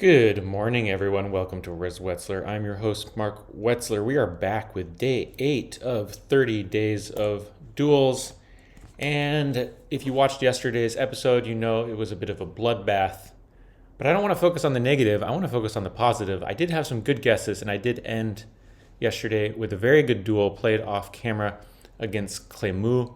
Good morning, everyone. Welcome to Res Wetzler. I'm your host, Mark Wetzler. We are back with day 8 of 30 days of duels. And if you watched yesterday's episode, you know it was a bit of a bloodbath. But I don't want to focus on the negative. I want to focus on the positive. I did have some good guesses, and I did end yesterday with a very good duel played off camera against Clému,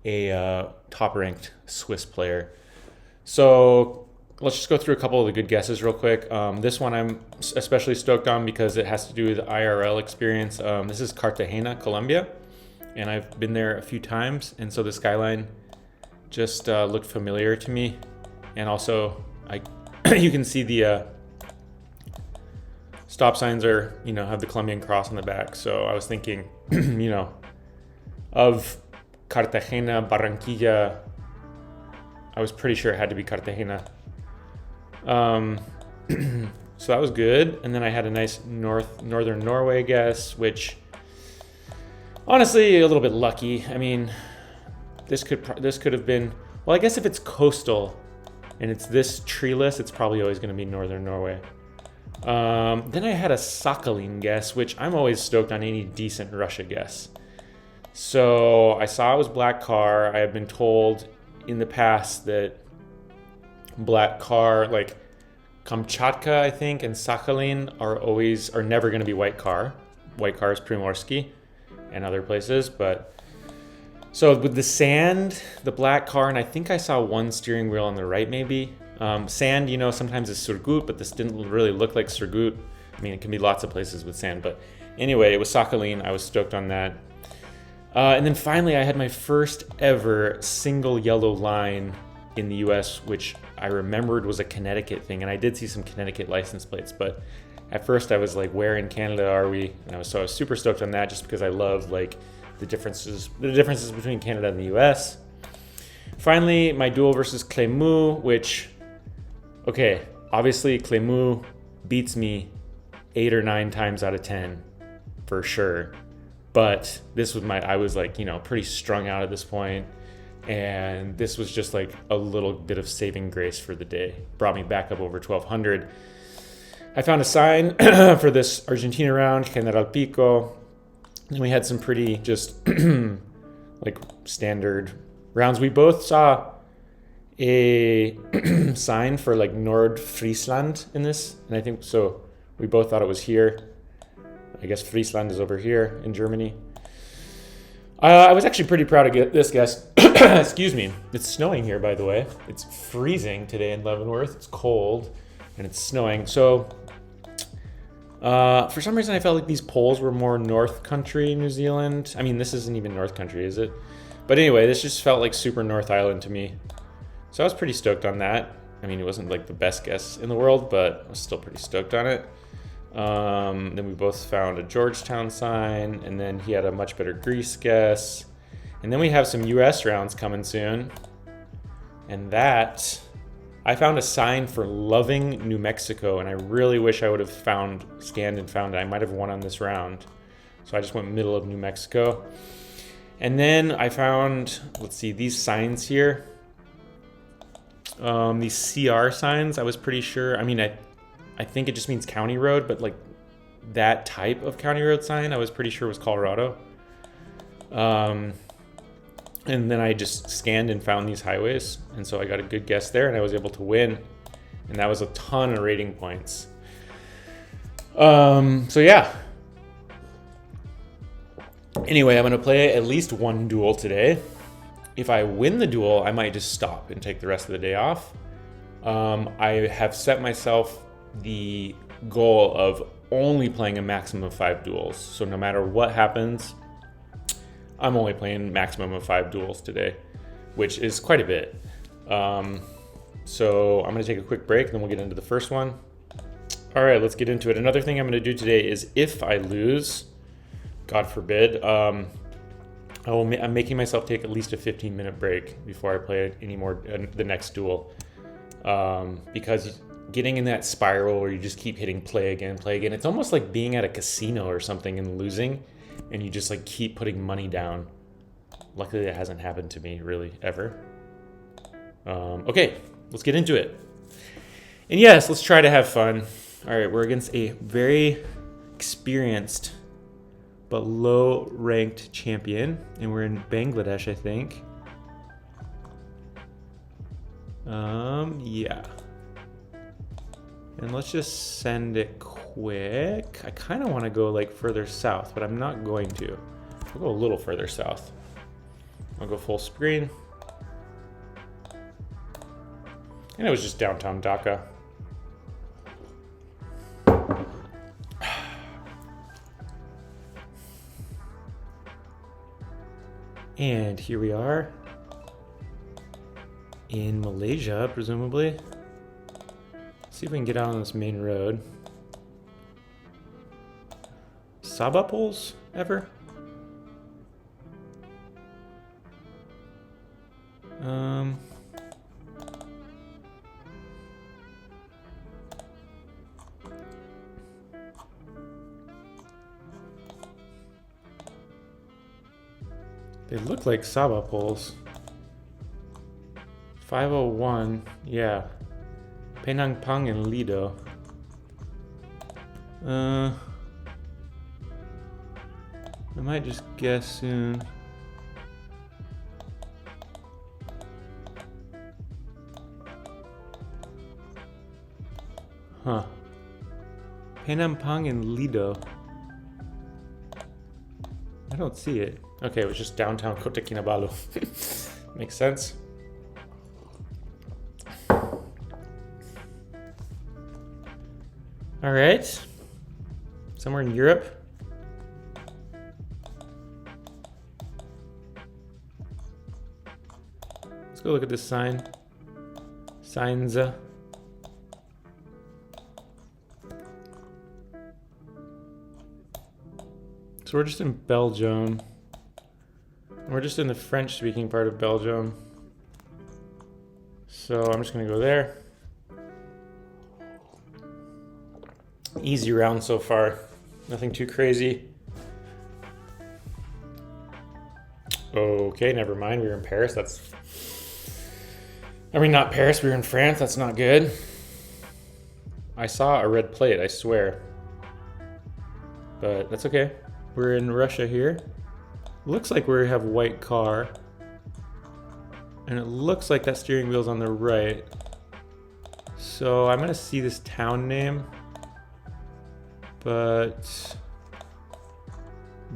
a top-ranked Swiss player. So let's just go through a couple of the good guesses real quick. This one I'm especially stoked on because it has to do with IRL experience. This is Cartagena, Colombia, and I've been there a few times, and so the skyline just looked familiar to me. And also, you can see the stop signs are, have the Colombian cross on the back. So I was thinking, of Cartagena, Barranquilla. I was pretty sure it had to be Cartagena. So that was good. And then I had a nice northern Norway guess, which honestly a little bit lucky. I mean, this could have been, well, I guess if it's coastal and it's this treeless, it's probably always going to be northern Norway. Then I had a Sakhalin guess, which I'm always stoked on any decent Russia guess. So I saw it was black car. I have been told in the past that black car, like Kamchatka, I think, and Sakhalin are never going to be white car. White car is Primorsky and other places. But so with the sand, the black car, and I think I saw one steering wheel on the right, maybe. Sand, sometimes is Surgut, but this didn't really look like Surgut. I mean, it can be lots of places with sand, but anyway, it was Sakhalin. I was stoked on that. And then finally, I had my first ever single yellow line in the US, which I remembered was a Connecticut thing, and I did see some Connecticut license plates, but at first I was like, where in Canada are we? And I was super stoked on that just because I love like the differences between Canada and the US. Finally, my duel versus Clému, which, okay, obviously Clému beats me 8 or 9 times out of 10 for sure. But this was I was like, pretty strung out at this point. And this was just like a little bit of saving grace for the day. Brought me back up over 1200. I found a sign for this Argentina round, General Pico. And we had some pretty just like standard rounds. We both saw a sign for like Nordfriesland in this. And I think so we both thought it was here. I guess Friesland is over here in Germany. I was actually pretty proud of this guess. Excuse me. It's snowing here, by the way. It's freezing today in Leavenworth. It's cold and it's snowing. So for some reason, I felt like these polls were more North Country, New Zealand. I mean, this isn't even North Country, is it? But anyway, this just felt like super North Island to me. So I was pretty stoked on that. I mean, it wasn't like the best guess in the world, but I was still pretty stoked on it. Then we both found a Georgetown sign, and then he had a much better Greece guess. And then we have some US rounds coming soon. And that, I found a sign for Loving, New Mexico, and I really wish I would have scanned and found it. I might have won on this round. So I just went middle of New Mexico. And then I found, let's see, these signs here. These CR signs, I was pretty sure. I mean, I think it just means county road, but like that type of county road sign, I was pretty sure was Colorado. And then I just scanned and found these highways. And so I got a good guess there and I was able to win. And that was a ton of rating points. So yeah. Anyway, I'm going to play at least one duel today. If I win the duel, I might just stop and take the rest of the day off. I have set myself the goal of only playing a maximum of 5 duels. So no matter what happens, I'm only playing maximum of 5 duels today, which is quite a bit. So I'm going to take a quick break, and then we'll get into the first one. All right, let's get into it. Another thing I'm going to do today is if I lose, God forbid, I'm making myself take at least a 15-minute break before I play any more the next duel. Because getting in that spiral where you just keep hitting play again, it's almost like being at a casino or something and losing, and you just like keep putting money down. Luckily, that hasn't happened to me really ever. Okay, let's get into it. And yes, let's try to have fun. All right, we're against a very experienced but low-ranked champion, and we're in Bangladesh, I think. Yeah. And let's just send it quick. I kind of want to go like further south, but I'm not going to. I'll go a little further south. I'll go full screen. And it was just downtown Dhaka. And here we are in Malaysia, presumably. See if we can get out on this main road. Sabah poles ever? They look like Sabah poles. 501, yeah. Penang Pang and Lido. I might just guess soon. Huh. Penang Pang and Lido. I don't see it. Okay, it was just downtown Kota Kinabalu. Makes sense. All right. Somewhere in Europe. Let's go look at this sign. Signs. So we're just in Belgium. We're just in the French-speaking part of Belgium. So I'm just gonna go there. Easy round so far. Nothing too crazy. Okay, never mind. We were in Paris. I mean, not Paris. We were in France. That's not good. I saw a red plate, I swear. But that's okay. We're in Russia here. Looks like we have white car. And it looks like that steering wheel's on the right. So I'm gonna see this town name. But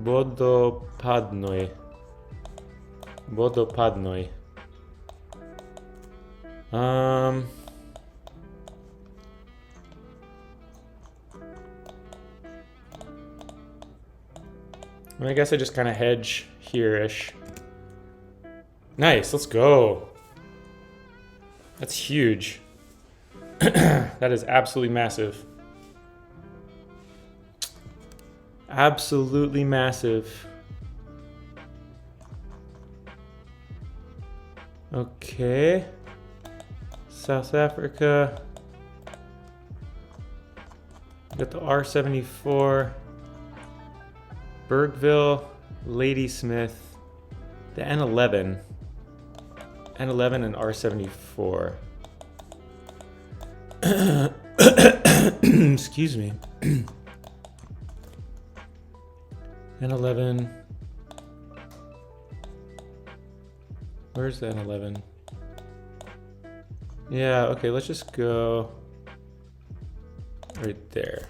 Bodopadnoy. Bodopadnoy. I guess I just kind of hedge here-ish. Nice, let's go. That's huge. That is absolutely massive. Absolutely massive. Okay. South Africa. Got the R74. Bergville, Ladysmith, the N11. N11 and R74. Excuse me. N11. Where's the N11? Yeah, okay, let's just go right there.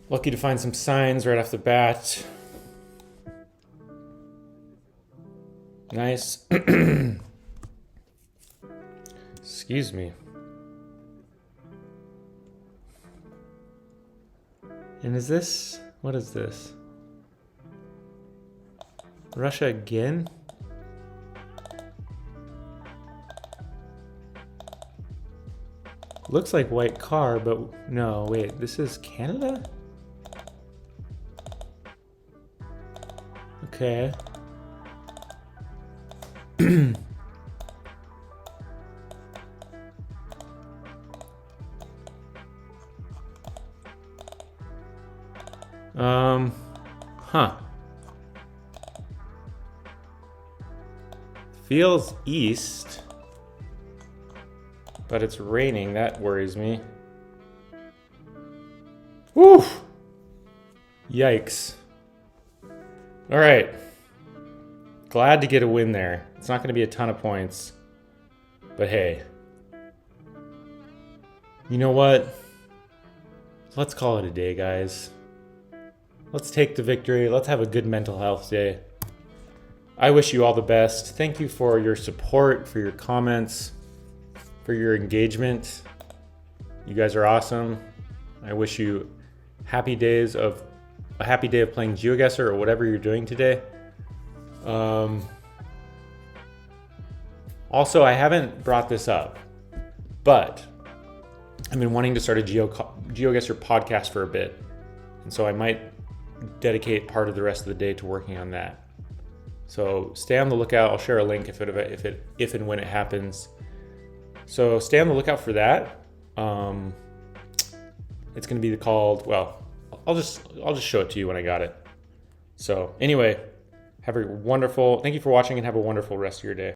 Lucky to find some signs right off the bat. Nice. Excuse me. And is this, what is this? Russia again? Looks like white car, but no, wait, this is Canada? Okay. Huh. feels east, but it's raining. That worries me. Woo! Yikes. All right. Glad to get a win there. It's not going to be a ton of points, but hey. You know what? Let's call it a day, guys. Let's take the victory. Let's have a good mental health day. I wish you all the best. Thank you for your support, for your comments, for your engagement. You guys are awesome. I wish you a happy day of playing GeoGuessr or whatever you're doing today. Also, I haven't brought this up, but I've been wanting to start a GeoGuessr podcast for a bit, and so I might dedicate part of the rest of the day to working on that. So stay on the lookout. I'll share a link if and when it happens. So stay on the lookout for that. It's going to be called, well, I'll just show it to you when I got it. So anyway, thank you for watching and have a wonderful rest of your day.